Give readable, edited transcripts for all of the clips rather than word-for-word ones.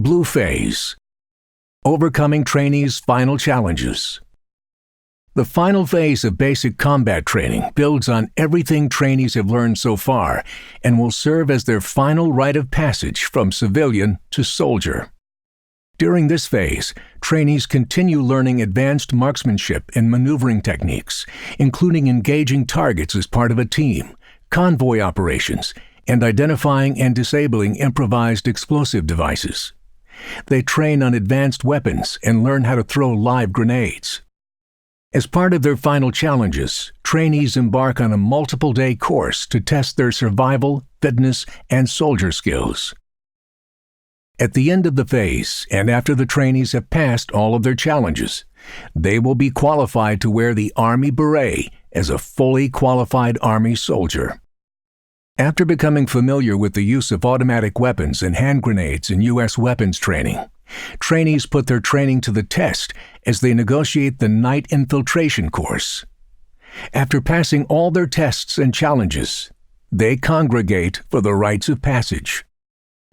Blue Phase. Overcoming trainees' final challenges. The final phase of basic combat training builds on everything trainees have learned so far and will serve as their final rite of passage from civilian to soldier. During this phase, trainees continue learning advanced marksmanship and maneuvering techniques, including engaging targets as part of a team, convoy operations, and identifying and disabling improvised explosive devices. They train on advanced weapons and learn how to throw live grenades. As part of their final challenges, trainees embark on a multiple-day course to test their survival, fitness, and soldier skills. At the end of the phase, and after the trainees have passed all of their challenges, they will be qualified to wear the Army Beret as a fully qualified Army soldier. After becoming familiar with the use of automatic weapons and hand grenades in U.S. weapons training, trainees put their training to the test as they negotiate the night infiltration course. After passing all their tests and challenges, they congregate for the rites of passage.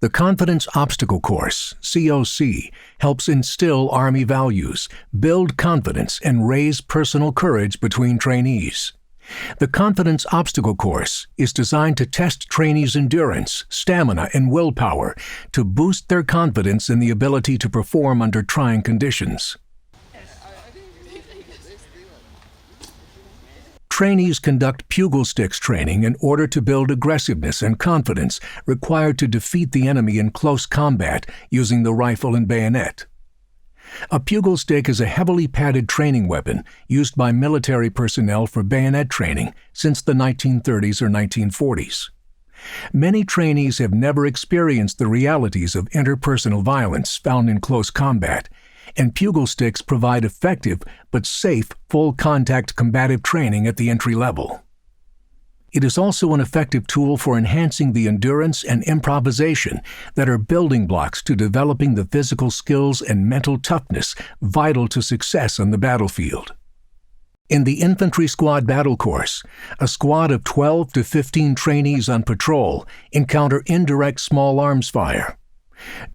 The Confidence Obstacle Course, COC, helps instill Army values, build confidence, and raise personal courage between trainees. The Confidence Obstacle Course is designed to test trainees' endurance, stamina, and willpower to boost their confidence in the ability to perform under trying conditions. Trainees conduct pugil sticks training in order to build aggressiveness and confidence required to defeat the enemy in close combat using the rifle and bayonet. A pugil stick is a heavily padded training weapon used by military personnel for bayonet training since the 1930s or 1940s. Many trainees have never experienced the realities of interpersonal violence found in close combat, and pugil sticks provide effective but safe full-contact combative training at the entry level. It is also an effective tool for enhancing the endurance and improvisation that are building blocks to developing the physical skills and mental toughness vital to success on the battlefield. In the Infantry Squad Battle Course, a squad of 12 to 15 trainees on patrol encounter indirect small arms fire.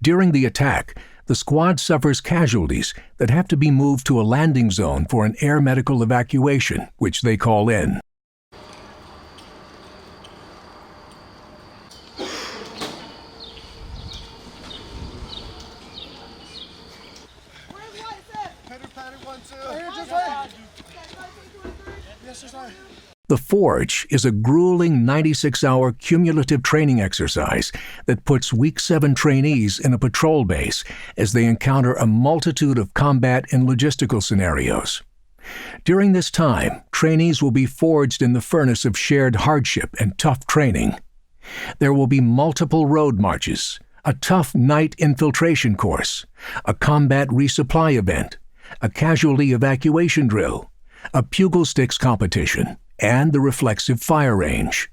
During the attack, the squad suffers casualties that have to be moved to a landing zone for an air medical evacuation, which they call in. The Forge is a grueling 96-hour cumulative training exercise that puts Week 7 trainees in a patrol base as they encounter a multitude of combat and logistical scenarios. During this time, trainees will be forged in the furnace of shared hardship and tough training. There will be multiple road marches, a tough night infiltration course, a combat resupply event, a casualty evacuation drill, a pugil sticks competition, and the reflexive fire range.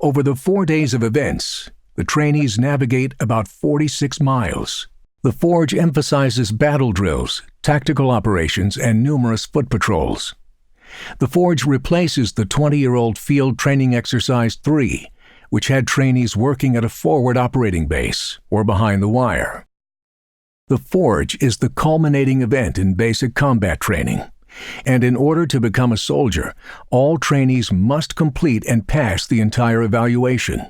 Over the 4 days of events, the trainees navigate about 46 miles. The Forge emphasizes battle drills, tactical operations, and numerous foot patrols. The Forge replaces the 20-year-old Field Training Exercise 3, which had trainees working at a forward operating base or behind the wire. The Forge is the culminating event in basic combat training, and in order to become a soldier, all trainees must complete and pass the entire evaluation.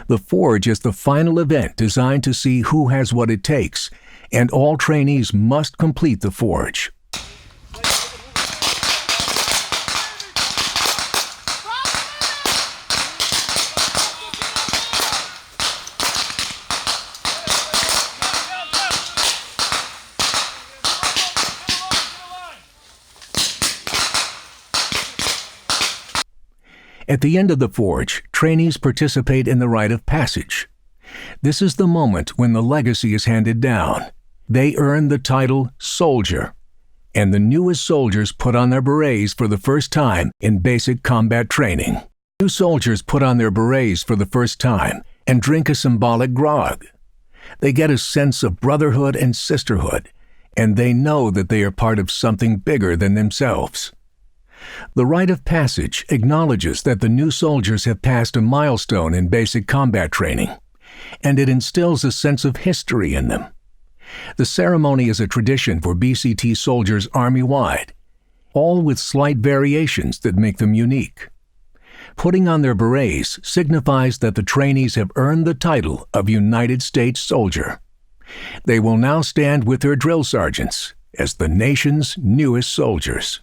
The Forge is the final event designed to see who has what it takes, and all trainees must complete the Forge. At the end of the Forge, trainees participate in the rite of passage. This is the moment when the legacy is handed down. They earn the title Soldier, and the newest soldiers put on their berets for the first time in basic combat training. New soldiers put on their berets for the first time and drink a symbolic grog. They get a sense of brotherhood and sisterhood, and they know that they are part of something bigger than themselves. The rite of passage acknowledges that the new soldiers have passed a milestone in basic combat training, and it instills a sense of history in them. The ceremony is a tradition for BCT soldiers Army-wide, all with slight variations that make them unique. Putting on their berets signifies that the trainees have earned the title of United States Soldier. They will now stand with their drill sergeants as the nation's newest soldiers.